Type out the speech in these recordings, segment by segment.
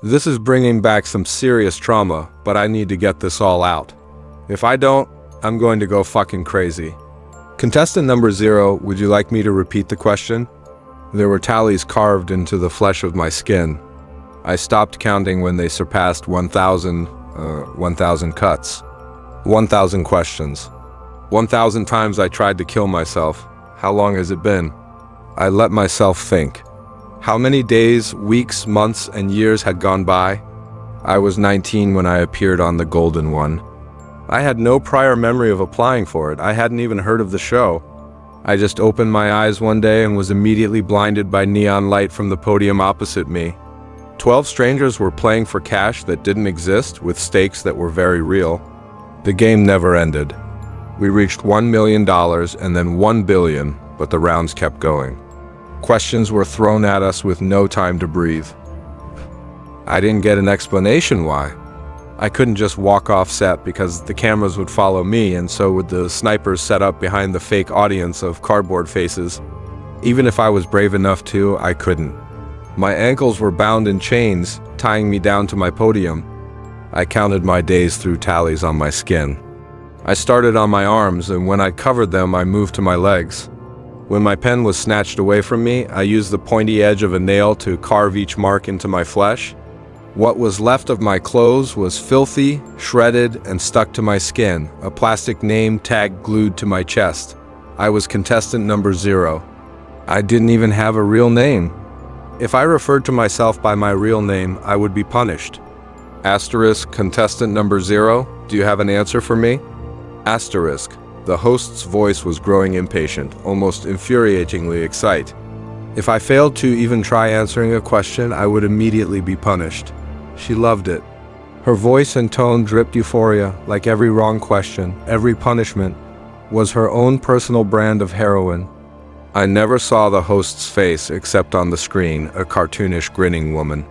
This is bringing back some serious trauma, but I need to get this all out. If I don't, I'm going to go fucking crazy. Contestant number 0, would you like me to repeat the question? There were tallies carved into the flesh of my skin. I stopped counting when they surpassed 1,000 cuts. 1,000 questions. 1,000 times I tried to kill myself. How long has it been? I let myself think. How many days, weeks, months, and years had gone by? I was 19 when I appeared on the Golden One. I had no prior memory of applying for it. I hadn't even heard of the show. I just opened my eyes one day and was immediately blinded by neon light from the podium opposite me. 12 strangers were playing for cash that didn't exist, with stakes that were very real. The game never ended. We reached $1 million and then 1 billion, but the rounds kept going. Questions were thrown at us with no time to breathe. I didn't get an explanation why. I couldn't just walk off set because the cameras would follow me, and so would the snipers set up behind the fake audience of cardboard faces. Even if I was brave enough to, I couldn't. My ankles were bound in chains, tying me down to my podium. I counted my days through tallies on my skin. I started on my arms, and when I covered them, I moved to my legs. When my pen was snatched away from me, I used the pointy edge of a nail to carve each mark into my flesh. What was left of my clothes was filthy, shredded, and stuck to my skin, a plastic name tag glued to my chest. I was contestant number 0. I didn't even have a real name. If I referred to myself by my real name, I would be punished. Asterisk, contestant number 0, do you have an answer for me? Asterisk. The host's voice was growing impatient, almost infuriatingly excited. If I failed to even try answering a question, I would immediately be punished. She loved it. Her voice and tone dripped euphoria, like every wrong question, every punishment, was her own personal brand of heroin. I never saw the host's face except on the screen, a cartoonish grinning woman.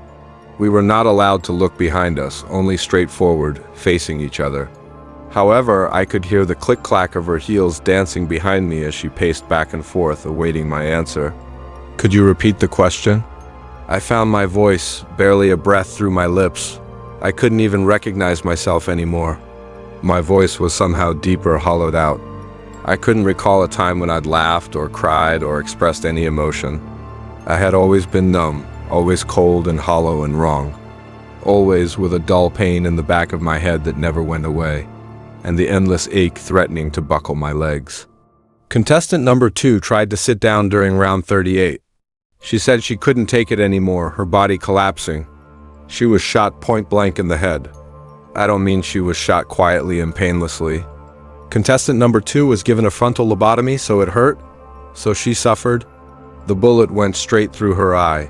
We were not allowed to look behind us, only straight forward, facing each other. However, I could hear the click-clack of her heels dancing behind me as she paced back and forth, awaiting my answer. Could you repeat the question? I found my voice, barely a breath through my lips. I couldn't even recognize myself anymore. My voice was somehow deeper, hollowed out. I couldn't recall a time when I'd laughed or cried or expressed any emotion. I had always been numb, always cold and hollow and wrong. Always with a dull pain in the back of my head that never went away, and the endless ache threatening to buckle my legs. Contestant number 2 tried to sit down during round 38. She said she couldn't take it anymore, her body collapsing. She was shot point blank in the head. I don't mean she was shot quietly and painlessly. Contestant number 2 was given a frontal lobotomy, so it hurt, so she suffered. The bullet went straight through her eye.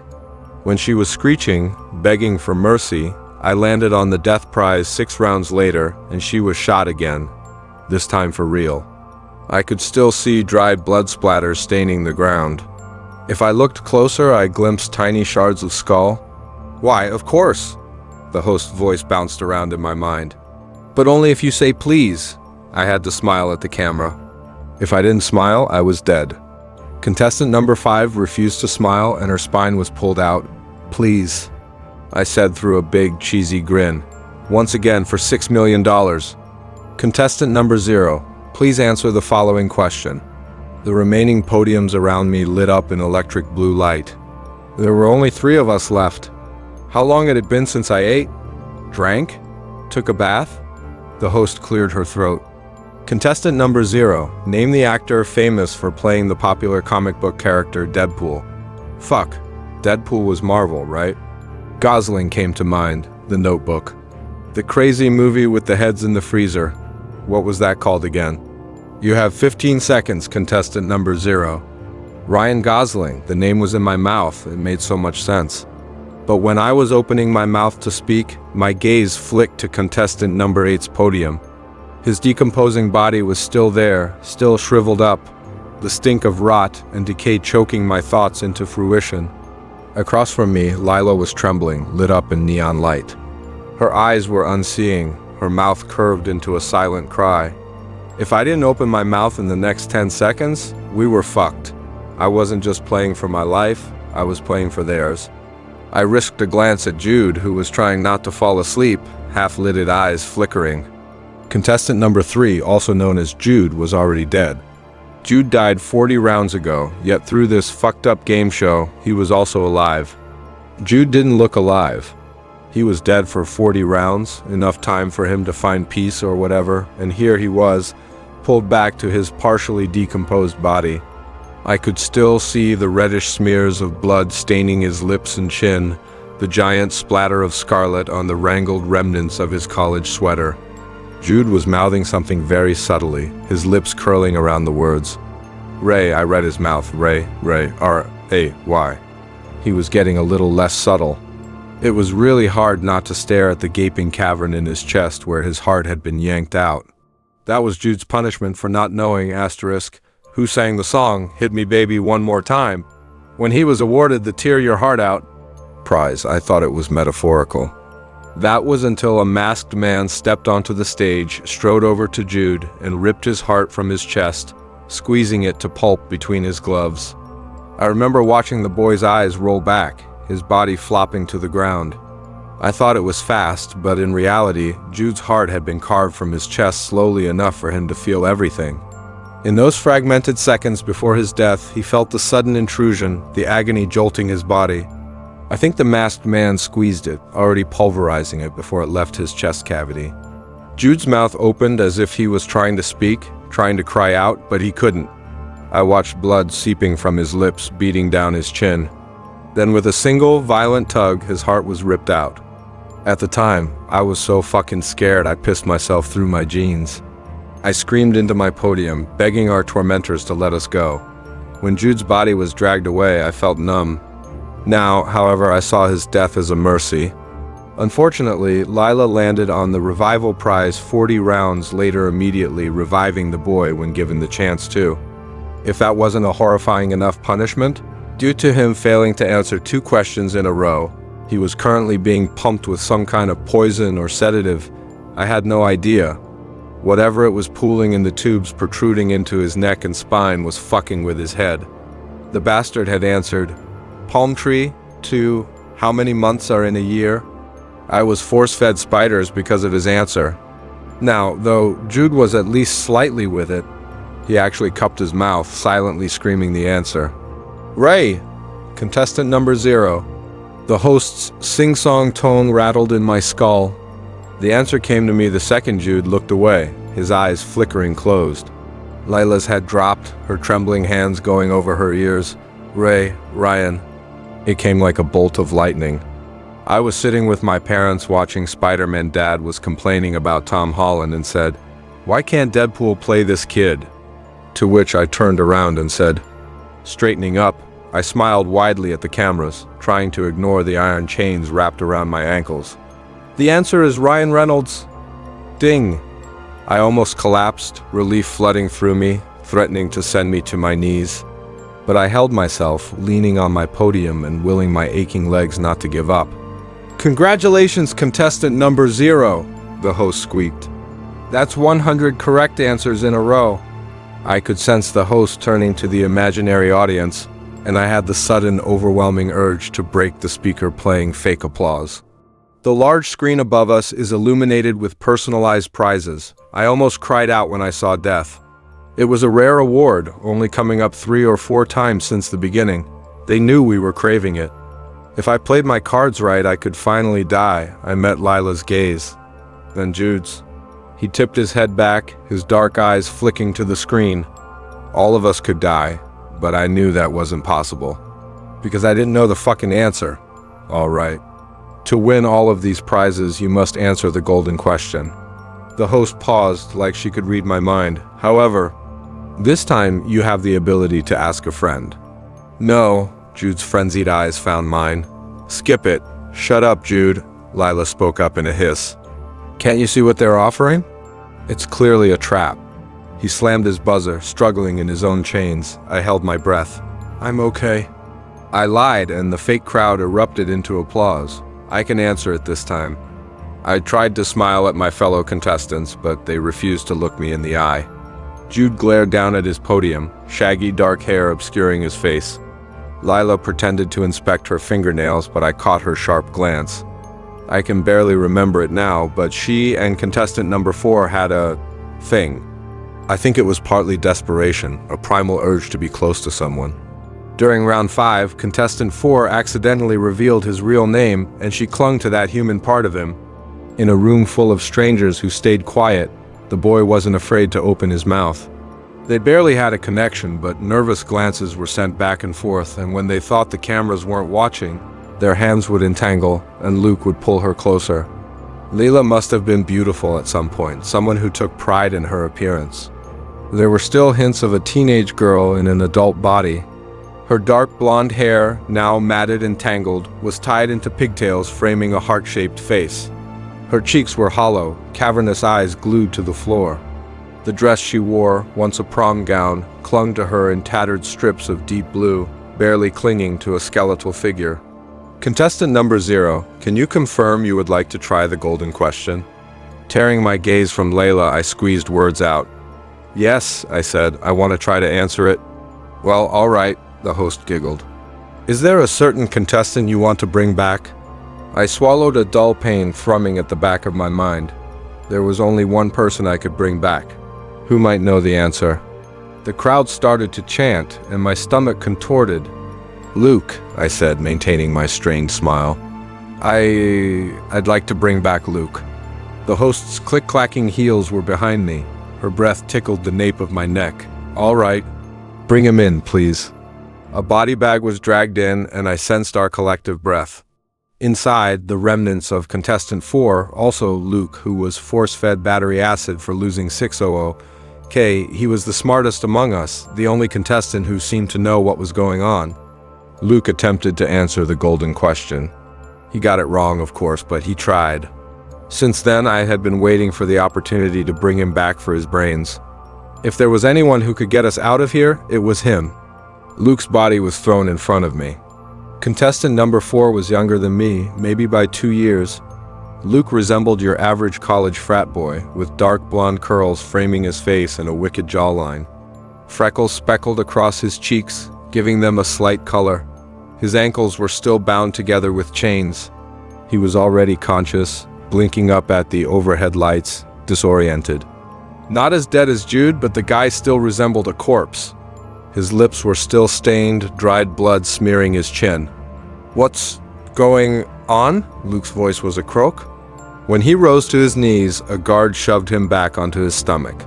When she was screeching, begging for mercy, I landed on the death prize 6 rounds later, and she was shot again, this time for real. I could still see dried blood splatters staining the ground. If I looked closer, I glimpsed tiny shards of skull. Why, of course, the host's voice bounced around in my mind. But only if you say please. I had to smile at the camera. If I didn't smile, I was dead. Contestant number 5 refused to smile, and her spine was pulled out. Please, I said through a big, cheesy grin. Once again for $6 million. Contestant number 0, please answer the following question. The remaining podiums around me lit up in electric blue light. There were only 3 of us left. How long had it been since I ate? Drank? Took a bath? The host cleared her throat. Contestant number 0, name the actor famous for playing the popular comic book character Deadpool. Fuck, Deadpool was Marvel, right? Gosling came to mind, The Notebook. The crazy movie with the heads in the freezer. What was that called again? You have 15 seconds, contestant number 0. Ryan Gosling, the name was in my mouth, it made so much sense. But when I was opening my mouth to speak, my gaze flicked to contestant number 8's podium. His decomposing body was still there, still shriveled up, the stink of rot and decay choking my thoughts into fruition. Across from me, Lila was trembling, lit up in neon light. Her eyes were unseeing, her mouth curved into a silent cry. If I didn't open my mouth in the next 10 seconds, we were fucked. I wasn't just playing for my life, I was playing for theirs. I risked a glance at Jude, who was trying not to fall asleep, half-lidded eyes flickering. Contestant number 3, also known as Jude, was already dead. Jude died 40 rounds ago, yet through this fucked-up game show, he was also alive. Jude didn't look alive. He was dead for 40 rounds, enough time for him to find peace or whatever, and here he was, pulled back to his partially decomposed body. I could still see the reddish smears of blood staining his lips and chin, the giant splatter of scarlet on the wrangled remnants of his college sweater. Jude was mouthing something very subtly, his lips curling around the words. Ray, I read his mouth. Ray, R-A-Y. He was getting a little less subtle. It was really hard not to stare at the gaping cavern in his chest where his heart had been yanked out. That was Jude's punishment for not knowing, who sang the song, Hit Me Baby One More Time. When he was awarded the Tear Your Heart Out prize, I thought it was metaphorical. That was until a masked man stepped onto the stage, strode over to Jude, and ripped his heart from his chest, squeezing it to pulp between his gloves. I remember watching the boy's eyes roll back, his body flopping to the ground. I thought it was fast, but in reality, Jude's heart had been carved from his chest slowly enough for him to feel everything. In those fragmented seconds before his death, he felt the sudden intrusion, the agony jolting his body. I think the masked man squeezed it, already pulverizing it before it left his chest cavity. Jude's mouth opened as if he was trying to speak, trying to cry out, but he couldn't. I watched blood seeping from his lips, beating down his chin. Then with a single, violent tug, his heart was ripped out. At the time, I was so fucking scared I pissed myself through my jeans. I screamed into my podium, begging our tormentors to let us go. When Jude's body was dragged away, I felt numb. Now, however, I saw his death as a mercy. Unfortunately, Lila landed on the revival prize 40 rounds later, immediately reviving the boy when given the chance to. If that wasn't a horrifying enough punishment, due to him failing to answer 2 questions in a row, he was currently being pumped with some kind of poison or sedative. I had no idea. Whatever it was pooling in the tubes protruding into his neck and spine was fucking with his head. The bastard had answered, Palm tree, 2, how many months are in a year? I was force-fed spiders because of his answer. Now, though Jude was at least slightly with it, he actually cupped his mouth, silently screaming the answer. Ray! Contestant number 0. The host's sing-song tone rattled in my skull. The answer came to me the second Jude looked away, his eyes flickering closed. Lila's head dropped, her trembling hands going over her ears. Ray, Ryan. It came like a bolt of lightning. I was sitting with my parents watching Spider-Man. Dad was complaining about Tom Holland and said, "Why can't Deadpool play this kid?" To which I turned around and said, straightening up, I smiled widely at the cameras, trying to ignore the iron chains wrapped around my ankles. The answer is Ryan Reynolds. Ding. I almost collapsed, relief flooding through me, threatening to send me to my knees. But I held myself, leaning on my podium and willing my aching legs not to give up. Congratulations, contestant number 0, the host squeaked. That's 100 correct answers in a row. I could sense the host turning to the imaginary audience, and I had the sudden, overwhelming urge to break the speaker playing fake applause. The large screen above us is illuminated with personalized prizes. I almost cried out when I saw death. It was a rare award, only coming up 3 or 4 times since the beginning. They knew we were craving it. If I played my cards right, I could finally die. I met Lila's gaze. Then Jude's. He tipped his head back, his dark eyes flicking to the screen. All of us could die, but I knew that wasn't possible. Because I didn't know the fucking answer. All right. To win all of these prizes, you must answer the golden question. The host paused like she could read my mind. However, this time you have the ability to ask a friend. No, Jude's frenzied eyes found mine. Skip it. Shut up, Jude, Lila spoke up in a hiss. Can't you see what they're offering? It's clearly a trap. He slammed his buzzer, struggling in his own chains. I held my breath. I'm okay. I lied, and the fake crowd erupted into applause. I can answer it this time. I tried to smile at my fellow contestants, but they refused to look me in the eye. Jude glared down at his podium, shaggy dark hair obscuring his face. Lila pretended to inspect her fingernails, but I caught her sharp glance. I can barely remember it now, but she and contestant number 4 had a thing. I think it was partly desperation, a primal urge to be close to someone. During round 5, contestant 4 accidentally revealed his real name, and she clung to that human part of him. In a room full of strangers who stayed quiet, the boy wasn't afraid to open his mouth. They barely had a connection, but nervous glances were sent back and forth, and when they thought the cameras weren't watching, their hands would entangle, and Luke would pull her closer. Leela must have been beautiful at some point, someone who took pride in her appearance. There were still hints of a teenage girl in an adult body. Her dark blonde hair, now matted and tangled, was tied into pigtails framing a heart-shaped face. Her cheeks were hollow, cavernous eyes glued to the floor. The dress she wore, once a prom gown, clung to her in tattered strips of deep blue, barely clinging to a skeletal figure. Contestant number 0, can you confirm you would like to try the golden question? Tearing my gaze from Layla, I squeezed words out. Yes, I said, I want to try to answer it. Well, all right, the host giggled. Is there a certain contestant you want to bring back? I swallowed a dull pain thrumming at the back of my mind. There was only one person I could bring back. Who might know the answer? The crowd started to chant, and my stomach contorted. Luke, I said, maintaining my strained smile. I'd like to bring back Luke. The host's click-clacking heels were behind me. Her breath tickled the nape of my neck. All right, bring him in, please. A body bag was dragged in, and I sensed our collective breath. Inside, the remnants of contestant 4, also Luke, who was force-fed battery acid for losing 600K, he was the smartest among us, the only contestant who seemed to know what was going on. Luke attempted to answer the golden question. He got it wrong, of course, but he tried. Since then, I had been waiting for the opportunity to bring him back for his brains. If there was anyone who could get us out of here, it was him. Luke's body was thrown in front of me. Contestant number 4 was younger than me, maybe by 2 years. Luke resembled your average college frat boy, with dark blonde curls framing his face and a wicked jawline. Freckles speckled across his cheeks, giving them a slight color. His ankles were still bound together with chains. He was already conscious, blinking up at the overhead lights, disoriented. Not as dead as Jude, but the guy still resembled a corpse. His lips were still stained, dried blood smearing his chin. What's going on? Luke's voice was a croak. When he rose to his knees, a guard shoved him back onto his stomach.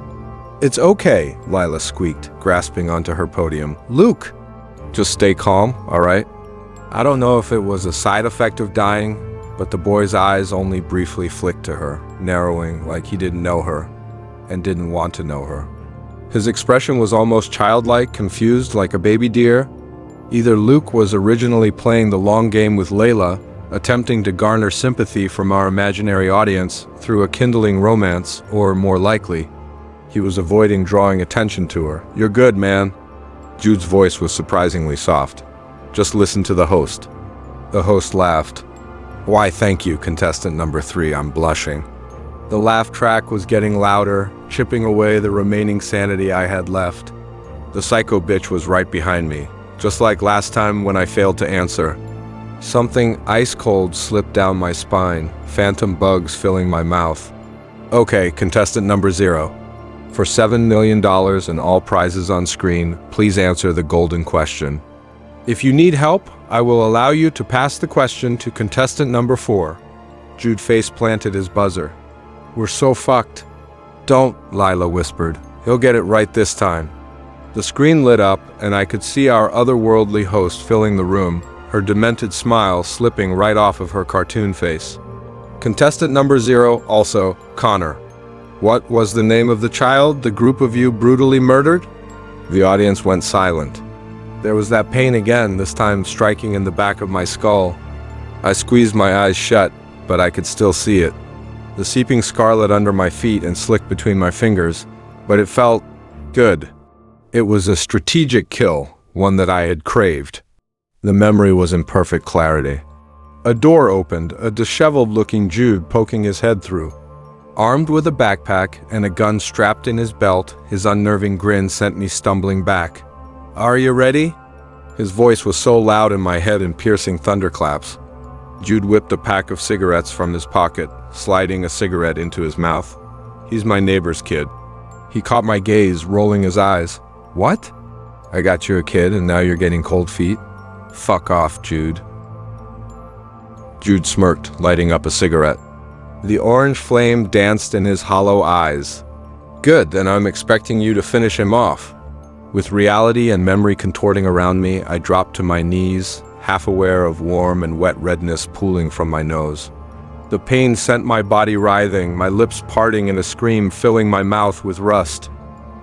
It's okay, Lila squeaked, grasping onto her podium. Luke! Just stay calm, all right? I don't know if it was a side effect of dying, but the boy's eyes only briefly flicked to her, narrowing like he didn't know her, and didn't want to know her. His expression was almost childlike, confused like a baby deer. Either Luke was originally playing the long game with Layla, attempting to garner sympathy from our imaginary audience through a kindling romance, or more likely, he was avoiding drawing attention to her. You're good, man. Jude's voice was surprisingly soft. Just listen to the host. The host laughed. Why, thank you, contestant number 3, I'm blushing. The laugh track was getting louder, chipping away the remaining sanity I had left. The psycho bitch was right behind me, just like last time when I failed to answer. Something ice-cold slipped down my spine, phantom bugs filling my mouth. Okay, contestant number 0. For $7 million and all prizes on screen, please answer the golden question. If you need help, I will allow you to pass the question to contestant number 4. Jude face-planted his buzzer. We're so fucked. Don't, Lila whispered. He'll get it right this time. The screen lit up, and I could see our otherworldly host filling the room, her demented smile slipping right off of her cartoon face. Contestant number 0, also, Connor. What was the name of the child the group of you brutally murdered? The audience went silent. There was that pain again, this time striking in the back of my skull. I squeezed my eyes shut, but I could still see it. The seeping scarlet under my feet and slick between my fingers, but it felt good. It was a strategic kill, one that I had craved. The memory was in perfect clarity. A door opened, a disheveled-looking Jude poking his head through. Armed with a backpack and a gun strapped in his belt, his unnerving grin sent me stumbling back. Are you ready? His voice was so loud in my head in piercing thunderclaps. Jude whipped a pack of cigarettes from his pocket, sliding a cigarette into his mouth. He's my neighbor's kid. He caught my gaze, rolling his eyes. What? I got you a kid and now you're getting cold feet? Fuck off, Jude. Jude smirked, lighting up a cigarette. The orange flame danced in his hollow eyes. Good, then I'm expecting you to finish him off. With reality and memory contorting around me, I dropped to my knees, half aware of warm and wet redness pooling from my nose. The pain sent my body writhing, my lips parting in a scream, filling my mouth with rust.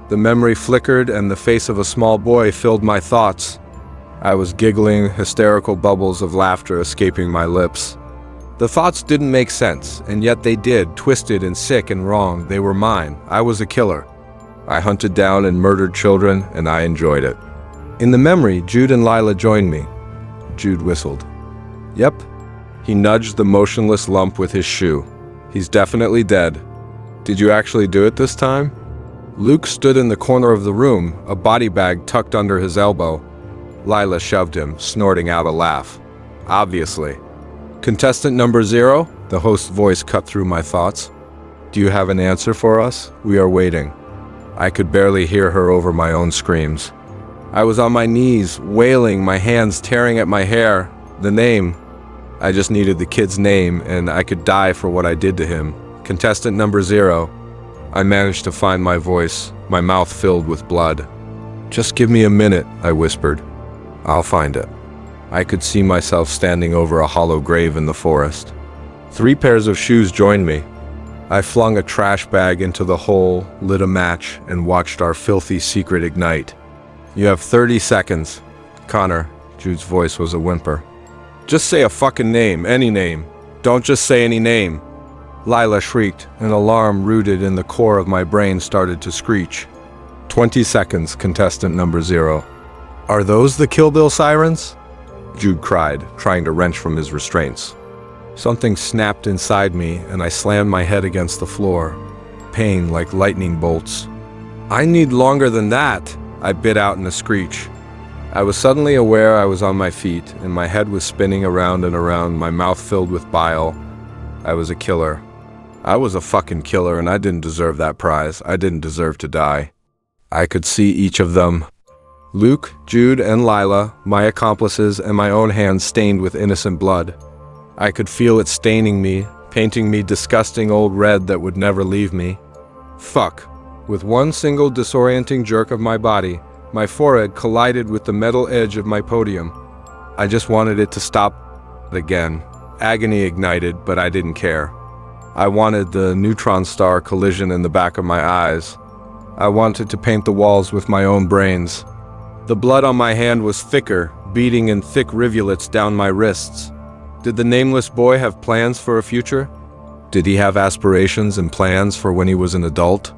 The memory flickered and the face of a small boy filled my thoughts. I was giggling, hysterical bubbles of laughter escaping my lips. The thoughts didn't make sense, and yet they did, twisted and sick and wrong. They were mine. I was a killer. I hunted down and murdered children, and I enjoyed it. In the memory, Jude and Lila joined me. Jude whistled. Yep. He nudged the motionless lump with his shoe. He's definitely dead. Did you actually do it this time? Luke stood in the corner of the room, a body bag tucked under his elbow. Lila shoved him, snorting out a laugh. Obviously. Contestant number 0, the host's voice cut through my thoughts. Do you have an answer for us? We are waiting. I could barely hear her over my own screams. I was on my knees, wailing, my hands tearing at my hair. The name. I just needed the kid's name, and I could die for what I did to him. Contestant number 0. I managed to find my voice, my mouth filled with blood. Just give me a minute, I whispered. I'll find it. I could see myself standing over a hollow grave in the forest. 3 pairs of shoes joined me. I flung a trash bag into the hole, lit a match, and watched our filthy secret ignite. You have 30 seconds. Connor, Jude's voice was a whimper. Just say a fucking name, any name. Don't just say any name. Lila shrieked. An alarm rooted in the core of my brain started to screech. 20 seconds, contestant number 0. Are those the Kill Bill sirens? Jude cried, trying to wrench from his restraints. Something snapped inside me, and I slammed my head against the floor. Pain like lightning bolts. I need longer than that, I bit out in a screech. I was suddenly aware I was on my feet, and my head was spinning around and around, my mouth filled with bile. I was a killer. I was a fucking killer, and I didn't deserve that prize. I didn't deserve to die. I could see each of them. Luke, Jude, and Lila, my accomplices, and my own hands stained with innocent blood. I could feel it staining me, painting me disgusting old red that would never leave me. Fuck. With one single disorienting jerk of my body, my forehead collided with the metal edge of my podium. I just wanted it to stop again. Agony ignited, but I didn't care. I wanted the neutron star collision in the back of my eyes. I wanted to paint the walls with my own brains. The blood on my hand was thicker, beating in thick rivulets down my wrists. Did the nameless boy have plans for a future? Did he have aspirations and plans for when he was an adult?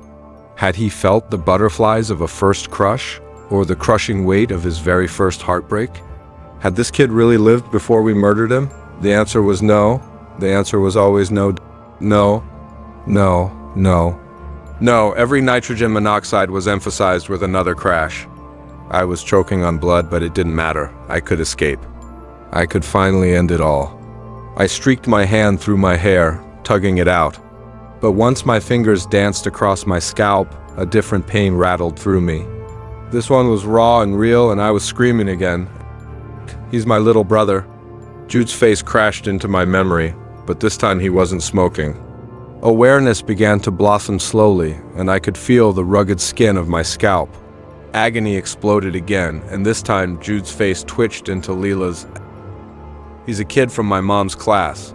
Had he felt the butterflies of a first crush, or the crushing weight of his very first heartbreak? Had this kid really lived before we murdered him? The answer was no. The answer was always no. No. No. No. No, every nitrogen monoxide was emphasized with another crash. I was choking on blood, but it didn't matter. I could escape. I could finally end it all. I streaked my hand through my hair, tugging it out. But once my fingers danced across my scalp, a different pain rattled through me. This one was raw and real, and I was screaming again. He's my little brother. Jude's face crashed into my memory, but this time he wasn't smoking. Awareness began to blossom slowly, and I could feel the rugged skin of my scalp. Agony exploded again, and this time Jude's face twitched into Lila's. He's a kid from my mom's class.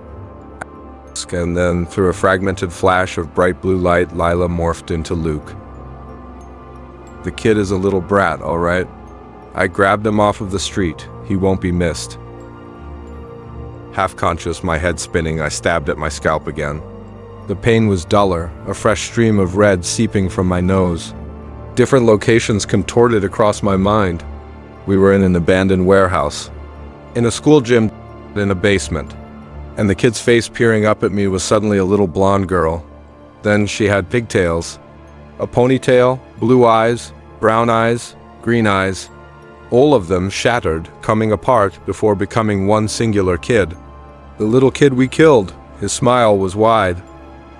And then, through a fragmented flash of bright blue light, Lila morphed into Luke. The kid is a little brat, all right? I grabbed him off of the street. He won't be missed. Half conscious, my head spinning, I stabbed at my scalp again. The pain was duller, a fresh stream of red seeping from my nose. Different locations contorted across my mind. We were in an abandoned warehouse, in a school gym, in a basement, and the kid's face peering up at me was suddenly a little blonde girl. Then she had pigtails, a ponytail, blue eyes, brown eyes, green eyes. All of them shattered, coming apart before becoming one singular kid. The little kid we killed, his smile was wide.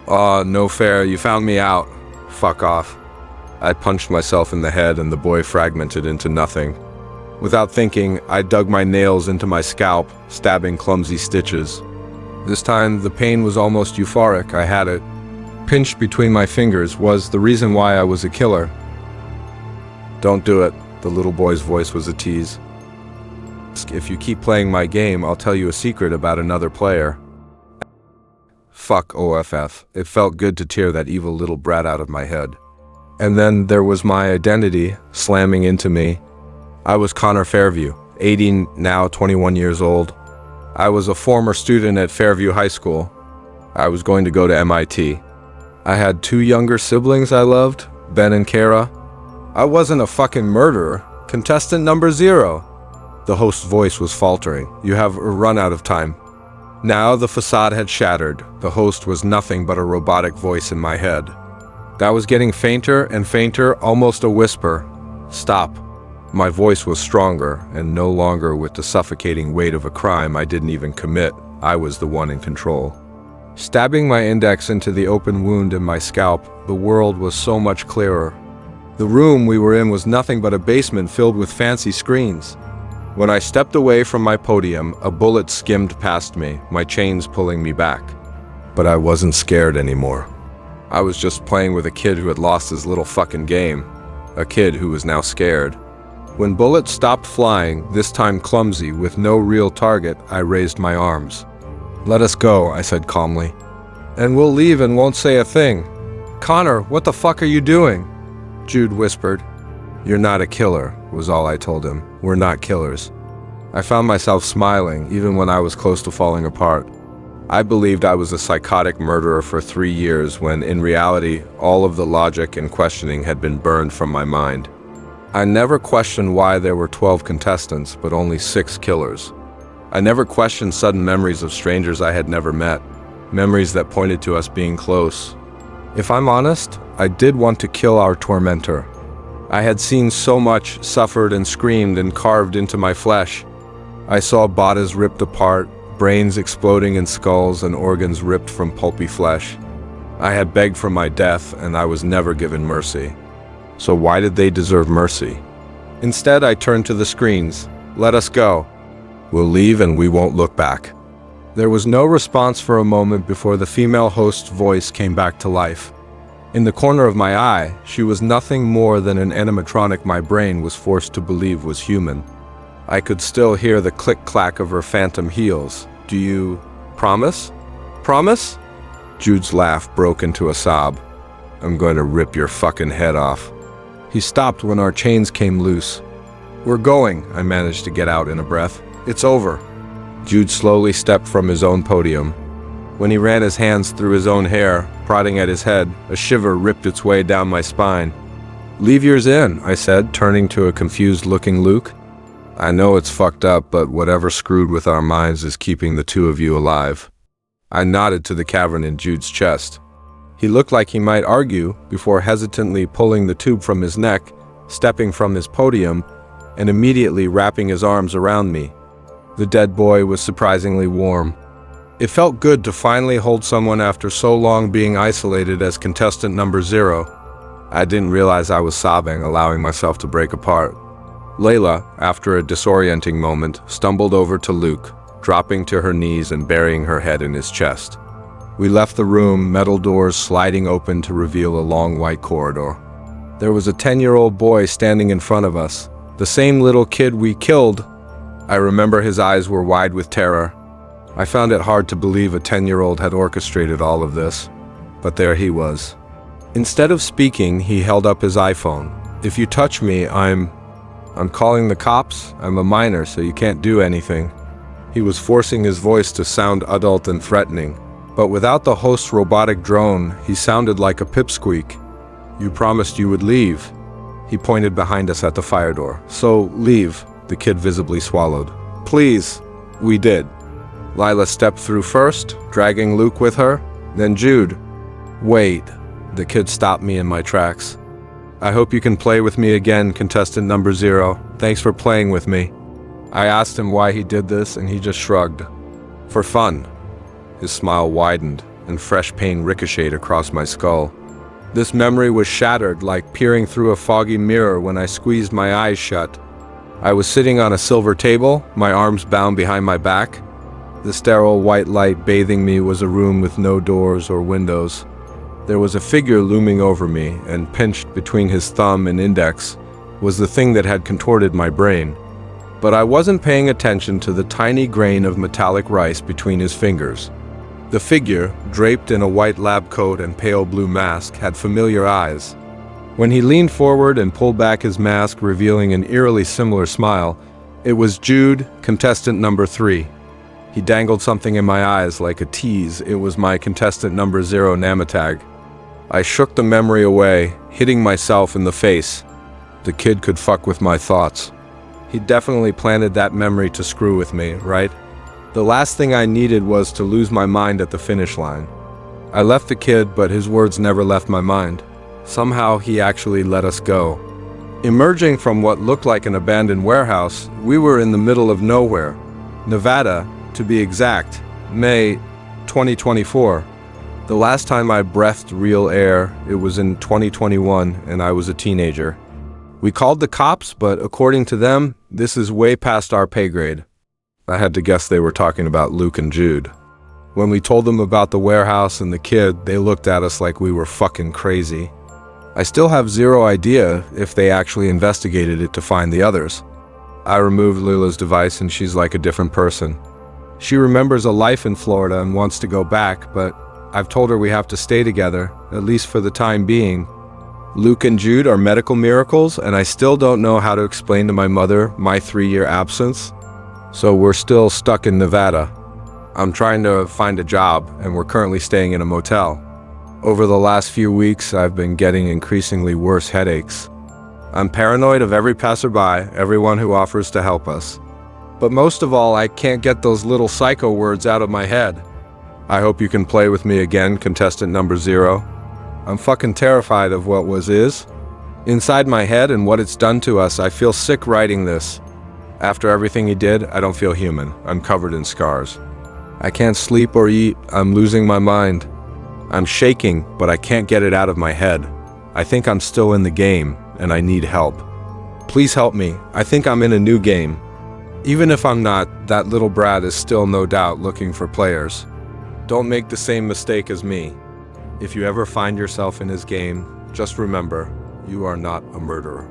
"Aw, no fair, you found me out. Fuck off." I punched myself in the head and the boy fragmented into nothing. Without thinking, I dug my nails into my scalp, stabbing clumsy stitches. This time, the pain was almost euphoric. I had it. Pinched between my fingers was the reason why I was a killer. "Don't do it," the little boy's voice was a tease. "If you keep playing my game, I'll tell you a secret about another player." Fuck OFF. It felt good to tear that evil little brat out of my head. And then there was my identity slamming into me. I was Connor Fairview, 18, now 21 years old. I was a former student at Fairview High School. I was going to go to MIT. I had 2 younger siblings I loved, Ben and Kara. I wasn't a fucking murderer. Contestant number 0. The host's voice was faltering. "You have run out of time." Now the facade had shattered. The host was nothing but a robotic voice in my head. That was getting fainter and fainter, almost a whisper. "Stop." My voice was stronger, and no longer with the suffocating weight of a crime I didn't even commit. I was the one in control. Stabbing my index into the open wound in my scalp, the world was so much clearer. The room we were in was nothing but a basement filled with fancy screens. When I stepped away from my podium, a bullet skimmed past me, my chains pulling me back. But I wasn't scared anymore. I was just playing with a kid who had lost his little fucking game. A kid who was now scared. When bullets stopped flying, this time clumsy, with no real target, I raised my arms. "Let us go," I said calmly. "And we'll leave and won't say a thing." "Connor, what the fuck are you doing?" Jude whispered. "You're not a killer," was all I told him. "We're not killers." I found myself smiling, even when I was close to falling apart. I believed I was a psychotic murderer for 3 years, when in reality, all of the logic and questioning had been burned from my mind. I never questioned why there were 12 contestants, but only 6 killers. I never questioned sudden memories of strangers I had never met, memories that pointed to us being close. If I'm honest, I did want to kill our tormentor. I had seen so much, suffered and screamed and carved into my flesh. I saw bodies ripped apart, brains exploding in skulls and organs ripped from pulpy flesh. I had begged for my death, and I was never given mercy. So why did they deserve mercy? Instead, I turned to the screens. "Let us go. We'll leave and we won't look back." There was no response for a moment before the female host's voice came back to life. In the corner of my eye, she was nothing more than an animatronic my brain was forced to believe was human. I could still hear the click-clack of her phantom heels. "Do you promise? Promise?" Jude's laugh broke into a sob. "I'm going to rip your fucking head off." He stopped when our chains came loose. "We're going," I managed to get out in a breath. "It's over." Jude slowly stepped from his own podium. When he ran his hands through his own hair, prodding at his head, a shiver ripped its way down my spine. "Leave yours in," I said, turning to a confused-looking Luke. "I know it's fucked up, but whatever screwed with our minds is keeping the 2 of you alive." I nodded to the cavern in Jude's chest. He looked like he might argue before hesitantly pulling the tube from his neck, stepping from his podium, and immediately wrapping his arms around me. The dead boy was surprisingly warm. It felt good to finally hold someone after so long being isolated as contestant number 0. I didn't realize I was sobbing, allowing myself to break apart. Layla, after a disorienting moment, stumbled over to Luke, dropping to her knees and burying her head in his chest. We left the room, metal doors sliding open to reveal a long white corridor. There was a 10-year-old boy standing in front of us, the same little kid we killed. I remember his eyes were wide with terror. I found it hard to believe a 10-year-old had orchestrated all of this, but there he was. Instead of speaking, he held up his iPhone. "If you touch me, I'm calling the cops. I'm a minor, so you can't do anything." He was forcing his voice to sound adult and threatening, but without the host's robotic drone, he sounded like a pipsqueak. "You promised you would leave." He pointed behind us at the fire door. "So, leave." The kid visibly swallowed. "Please." We did. Lila stepped through first, dragging Luke with her, then Jude. "Wait." The kid stopped me in my tracks. "I hope you can play with me again, contestant number 0. Thanks for playing with me. I asked him why he did this, and he just shrugged. For fun. His smile widened, and fresh pain ricocheted across my skull. This memory was shattered, like peering through a foggy mirror when I squeezed my eyes shut. I was sitting on a silver table, my arms bound behind my back. The sterile white light bathing me was a room with no doors or windows. There was a figure looming over me, and pinched between his thumb and index was the thing that had contorted my brain. But I wasn't paying attention to the tiny grain of metallic rice between his fingers. The figure, draped in a white lab coat and pale blue mask, had familiar eyes. When he leaned forward and pulled back his mask, revealing an eerily similar smile, it was Jude, contestant number 3. He dangled something in my eyes like a tease. It was my contestant number 0 namatag. I shook the memory away, hitting myself in the face. The kid could fuck with my thoughts. He definitely planted that memory to screw with me, right? The last thing I needed was to lose my mind at the finish line. I left the kid, but his words never left my mind. Somehow he actually let us go. Emerging from what looked like an abandoned warehouse, we were in the middle of nowhere. Nevada, to be exact, May 2024. The last time I breathed real air, it was in 2021, and I was a teenager. We called the cops, but according to them, this is way past our pay grade. I had to guess they were talking about Luke and Jude. When we told them about the warehouse and the kid, they looked at us like we were fucking crazy. I still have zero idea if they actually investigated it to find the others. I removed Lula's device and she's like a different person. She remembers a life in Florida and wants to go back, but I've told her we have to stay together, at least for the time being. Luke and Jude are medical miracles, and I still don't know how to explain to my mother my 3-year absence. So we're still stuck in Nevada. I'm trying to find a job, and we're currently staying in a motel. Over the last few weeks, I've been getting increasingly worse headaches. I'm paranoid of every passerby, everyone who offers to help us. But most of all, I can't get those little psycho words out of my head. I hope you can play with me again, contestant number 0. I'm fucking terrified of what is. Inside my head and what it's done to us, I feel sick writing this. After everything he did, I don't feel human. I'm covered in scars. I can't sleep or eat. I'm losing my mind. I'm shaking, but I can't get it out of my head. I think I'm still in the game, and I need help. Please help me. I think I'm in a new game. Even if I'm not, that little brat is still no doubt looking for players. Don't make the same mistake as me. If you ever find yourself in his game, just remember, you are not a murderer.